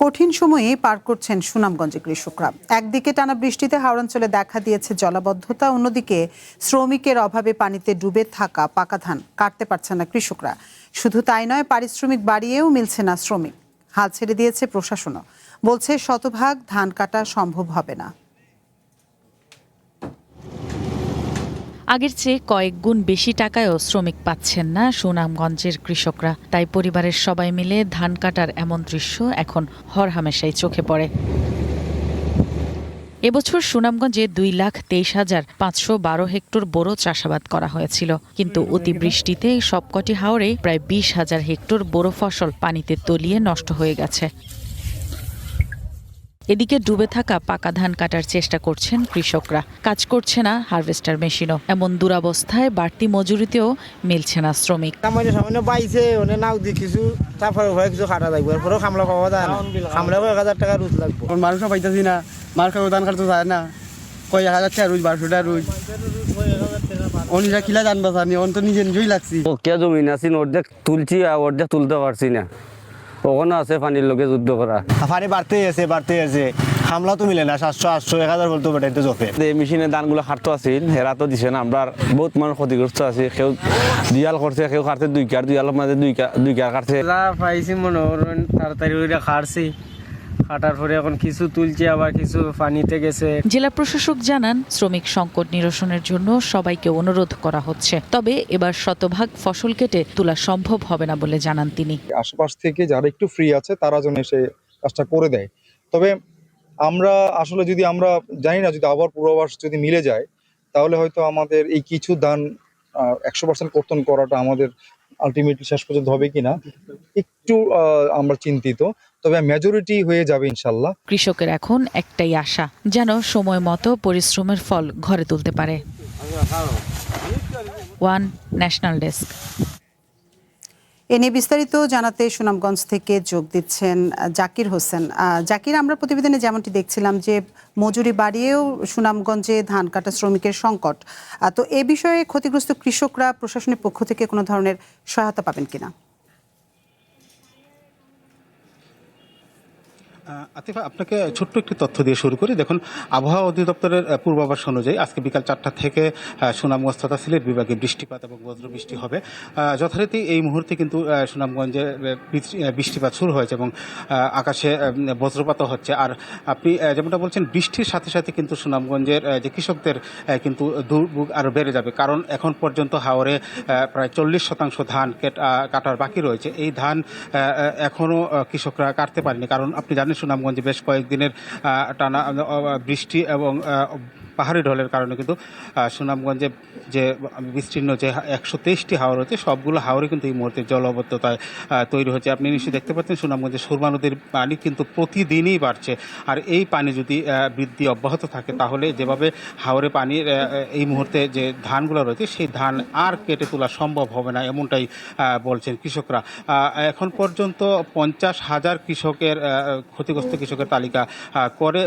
কঠিন সময়ে পার করছেন সুনামগঞ্জে কৃষকরা। একদিকে টানা বৃষ্টিতে হাওড়াঞ্চলে দেখা দিয়েছে জলাবদ্ধতা, অন্যদিকে শ্রমিকের অভাবে পানিতে ডুবে থাকা পাকা ধান কাটতে পারছে না কৃষকরা। শুধু তাই নয়, পারিশ্রমিক বাড়িয়েও মিলছে না শ্রমিক। হাল ছেড়ে দিয়েছে প্রশাসনও, বলছে শতভাগ ধান কাটা সম্ভব হবে না। আগের চেয়ে কয়েক গুণ বেশি টাকায়ও শ্রমিক পাচ্ছেন না সুনামগঞ্জের কৃষকরা। তাই পরিবারের সবাই মিলে ধান কাটার এমন দৃশ্য এখন হরহামেশাই চোখে পড়ে। এবছর সুনামগঞ্জে 2,23,512 হেক্টর বোরো চাষাবাদ করা হয়েছিল, কিন্তু অতিবৃষ্টিতে সবকটি হাওরে প্রায় 20,000 হেক্টর বোরো ফসল পানিতে তলিয়ে নষ্ট হয়ে গেছে। এদিকে ডুবে থাকা পাকা ধান কাটার চেষ্টা করছেন কৃষকরা, কাজ করছে না হারভেস্টার মেশিনও। এমন দুরবস্থায় বাড়তি মজুরিতেও মিলছে না শ্রমিক। মানুষও পাইতেছি না, মার খাবো ধান কাটতে চায় না, কয় 1,000 টাকা রোজ, 1200 টাকা রোজ। অনিরা খিলা জানবা জানি, অন তো নিজে নিজেই লাগছি। কে জমিন আছি, অর্ধেক তুলছি আর অর্ধেক তুলতে পারছি না। ওখানে আছে পানির লোকে যুদ্ধ করা, পানি বাড়তেই আছে হামলা তো মিলে না। 700, 800, 1000 বলতে বেটাইতে জফে। এই মেশিনে ধানগুলো খাটতো আছিল, হেরা তো দিছে না। আমরা বহুত মানুষ ক্ষতিগ্রস্ত আছি। কেউ দুইয়াল করছে, কেউ কাটছে 2 কার, দুইয়ালের মাঝে 2 কার কাটছে। পাইছি মনে করেন তাড়াতাড়ি ওইটা খাটছি, কাটার পরে এখন কিছু তুলছি, আবার কিছু পানিতে গেছে। জেলা প্রশাসক জানান, শ্রমিক সংকট নিরসনের জন্য সবাইকে অনুরোধ করা হচ্ছে, তবে এবার শতভাগ ফসল কেটে তোলা সম্ভব হবে না বলে জানান তিনি। আশপাশ থেকে যারা একটু ফ্রি আছে তারা যেন এসে কাজটা করে দেয়। তবে আমরা আসলে যদি আমরা জানি না, যদি আবার পূর্বাভাস যদি মিলে যায়, তাহলে হয়তো আমাদের এই কিছু ধান 100% কর্তন করাটা আমাদের আলটিমেটলি শেষ পর্যন্ত হবে কিনা একটু আমরা চিন্তিত। তবে মেজরিটি হয়ে যাবে ইনশাল্লাহ। কৃষকের এখন একটাই আশা, যেন সময় মতো পরিশ্রমের ফল ঘরে তুলতে পারে। One national desk. এ নিয়ে বিস্তারিত জানাতে সুনামগঞ্জ থেকে যোগ দিচ্ছেন জাকির হোসেন। জাকির, আমরা প্রতিবেদনে যেমনটি দেখছিলাম যে মজুরি বাড়িয়েও সুনামগঞ্জে ধান কাটা শ্রমিকের সংকট। তো এ বিষয়ে ক্ষতিগ্রস্ত কৃষকরা প্রশাসনের পক্ষ থেকে কোনো ধরনের সহায়তা পাবেন কিনা? আতিফা, আপনাকে ছোট্ট একটি তথ্য দিয়ে শুরু করি। দেখুন, আবহাওয়া অধিদপ্তরের পূর্বাভাস অনুযায়ী আজকে বিকাল 4টা থেকে সুনামগঞ্জ তথা সিলেট বিভাগে বৃষ্টিপাত এবং বজ্রবৃষ্টি হবে। যথারীতি এই মুহূর্তে কিন্তু সুনামগঞ্জে বৃষ্টিপাত শুরু হয়েছে এবং আকাশে বজ্রপাতও হচ্ছে। আর আপনি যেমনটা বলছেন, বৃষ্টির সাথে সাথে কিন্তু সুনামগঞ্জের যে কৃষকদের কিন্তু দুর্ভোগ আরও বেড়ে যাবে, কারণ এখন পর্যন্ত হাওরে প্রায় 40% ধান কাটার বাকি রয়েছে। এই ধান এখনও কৃষকরা কাটতে পারেনি, কারণ আপনি জানেন সুনামগঞ্জে বেশ কয়েকদিনের টানা বৃষ্টি এবং পাহাড়ি ঢলের কারণে কিন্তু সুনামগঞ্জে যে বিস্তীর্ণ যে 123টি হাওর রয়েছে, সবগুলো হাওরে কিন্তু এই মুহূর্তে জলাবদ্ধতায় তৈরি হচ্ছে। আপনি নিশ্চয়ই দেখতে পাচ্ছেন সুনামগঞ্জে সুরমা নদীর পানি কিন্তু প্রতিদিনই বাড়ছে। আর এই পানি যদি বৃদ্ধি অব্যাহত থাকে, তাহলে যেভাবে হাওরে পানির এই মুহূর্তে যে ধানগুলো রয়েছে, সেই ধান আর কেটে তোলা সম্ভব হবে না, এমনটাই বলছেন কৃষকরা। এখন পর্যন্ত 50,000 কৃষকের ক্ষতিগ্রস্ত কৃষকের তালিকা করে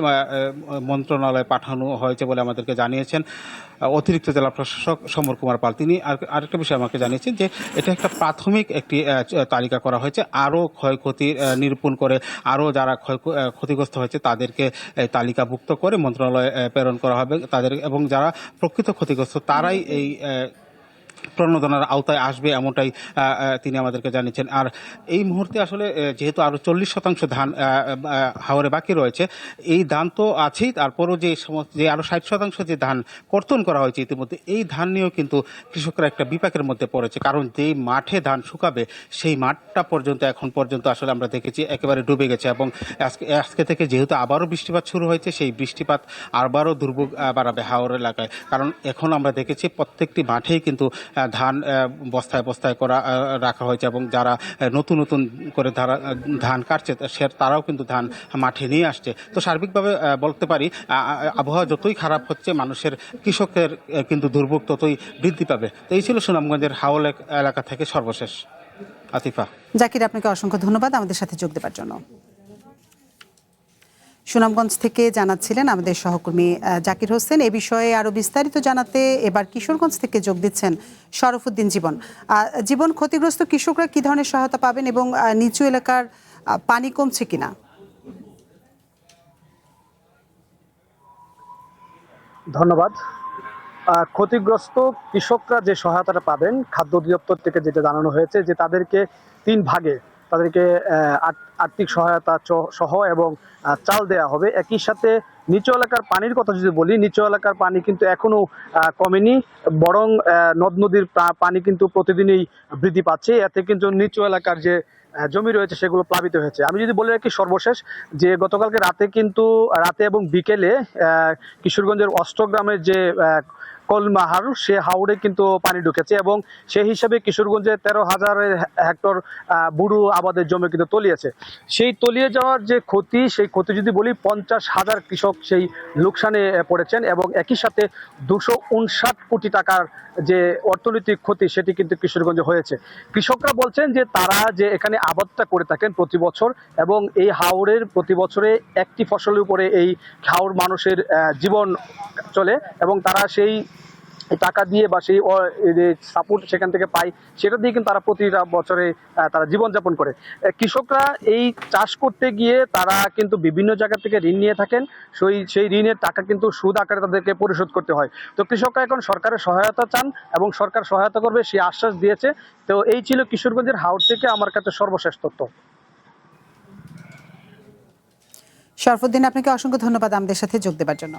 মন্ত্রণালয়ে পাঠানো হয়েছে বলে আমাদেরকে জানিয়েছেন অতিরিক্ত জেলা প্রশাসক সমর কুমার পাল। তিনি আরেকটা বিষয় আমাকে জানিয়েছেন যে এটা একটা প্রাথমিক একটি তালিকা করা হয়েছে, আরও ক্ষয়ক্ষতি নিরূপণ করে আরও যারা ক্ষতিগ্রস্ত হয়েছে তাদেরকে তালিকাভুক্ত করে মন্ত্রণালয়ে প্রেরণ করা হবে তাদের, এবং যারা প্রকৃত ক্ষতিগ্রস্ত তারাই এই প্রণোদনার আওতায় আসবে, এমনটাই তিনি আমাদেরকে জানিয়েছেন। আর এই মুহূর্তে আসলে যেহেতু আরও 40% ধান হাওরে বাকি রয়েছে, এই ধান তো আছেই, তারপরও যে সমস্ত যে আরও 60% যে ধান কর্তন করা হয়েছে ইতিমধ্যে, এই ধান নিয়েও কিন্তু কৃষকরা একটা বিপাকের মধ্যে পড়েছে, কারণ যেই মাঠে ধান শুকাবে সেই মাঠটা পর্যন্ত এখন পর্যন্ত আসলে আমরা দেখেছি একেবারে ডুবে গেছে। এবং আজকে থেকে যেহেতু আবারও বৃষ্টিপাত শুরু হয়েছে, সেই বৃষ্টিপাত আবারও দুর্ভোগ বাড়াবে হাওর এলাকায়, কারণ এখন আমরা দেখেছি প্রত্যেকটি মাঠেই কিন্তু ধান বস্তায় বস্তায় করা রাখা হয়েছে, এবং যারা নতুন নতুন করে ধান কাটছে তারাও কিন্তু ধান মাঠে নিয়ে আসছে। তো সার্বিকভাবে বলতে পারি, আবহাওয়া যতই খারাপ হচ্ছে, মানুষের কৃষকের কিন্তু দুর্ভোগ ততই বৃদ্ধি পাবে। তো এই ছিল সুনামগঞ্জের হাওল এলাকা থেকে সর্বশেষ। আতিফা। জাকির, আপনাকে অসংখ্য ধন্যবাদ আমাদের সাথে যোগ দেওয়ার জন্য। সুনামগঞ্জ থেকে জানাচ্ছিলেন আমাদের সহকর্মী জাকির হোসেন। এ বিষয়ে আরো বিস্তারিত জানাতে এবার কিশোরগঞ্জ থেকে যোগ দিচ্ছেন শরফুদ্দিন জীবন। জীবন, ক্ষতিগ্রস্ত কৃষকরা কি ধরনের সহায়তা পাবেন এবং নিচু এলাকার পানি কমছে কিনা? ধন্যবাদ। ক্ষতিগ্রস্ত কৃষকরা যে সহায়তাটা পাবেন খাদ্য অধিদপ্তর থেকে যেটা জানানো হয়েছে যে তাদেরকে ৩ ভাগে তাদেরকে আর্থিক সহায়তা সহ এবং চাল দেয়া হবে। একই সাথে নিচু এলাকার পানির কথা যদি বলি, নিচু এলাকার পানি কিন্তু এখনো কমেনি, বরং নদ নদীর পানি কিন্তু প্রতিদিনই বৃদ্ধি পাচ্ছে। এতে কিন্তু নিচু এলাকার যে জমি রয়েছে সেগুলো প্লাবিত হয়েছে। আমি যদি বলে রাখি সর্বশেষ যে গতকালকে রাতে এবং বিকেলে কিশোরগঞ্জের অষ্টগ্রামের যে কলমাহার সে হাওড়ে কিন্তু পানি ঢুকেছে এবং সেই হিসাবে কিশোরগঞ্জে 13,000 হেক্টর বুড়ো আবাদের জমি কিন্তু তলিয়েছে। সেই তলিয়ে যাওয়ার যে ক্ষতি, সেই ক্ষতি যদি বলি 50,000 কৃষক সেই লোকসানে পড়েছেন এবং একই সাথে 259 কোটি টাকার যে অর্থনৈতিক ক্ষতি সেটি কিন্তু কিশোরগঞ্জে হয়েছে। কৃষকরা বলছেন যে তারা যে এখানে আবাদটা করে থাকেন প্রতি বছর এবং এই হাওড়ের প্রতি বছরে একটি ফসলের উপরে এই হাওড় মানুষের জীবন চলে এবং তারা সেই টাকা দিয়ে বা সেই সাপোর্ট সেখান থেকে পায়, সেটা দিয়ে কিন্তু তারা প্রতিটা বছরে তারা জীবনযাপন করে। কৃষকরা এই চাষ করতে গিয়ে তারা কিন্তু বিভিন্ন জায়গা থেকে ঋণ নিয়ে থাকেন, সেই ঋণের টাকা কিন্তু সুদ আকারে তাদেরকে পরিশোধ করতে হয়। তো কৃষকরা এখন সরকারের সহায়তা চান এবং সরকার সহায়তা করবে সেই আশ্বাস দিয়েছে। তো এই ছিল কিশোরগঞ্জের হাওড় থেকে আমার কাছে সর্বশেষ তথ্য। শরফুদ্দিন, আপনাকে অসংখ্য ধন্যবাদ আমাদের সাথে যোগ দেওয়ার জন্য।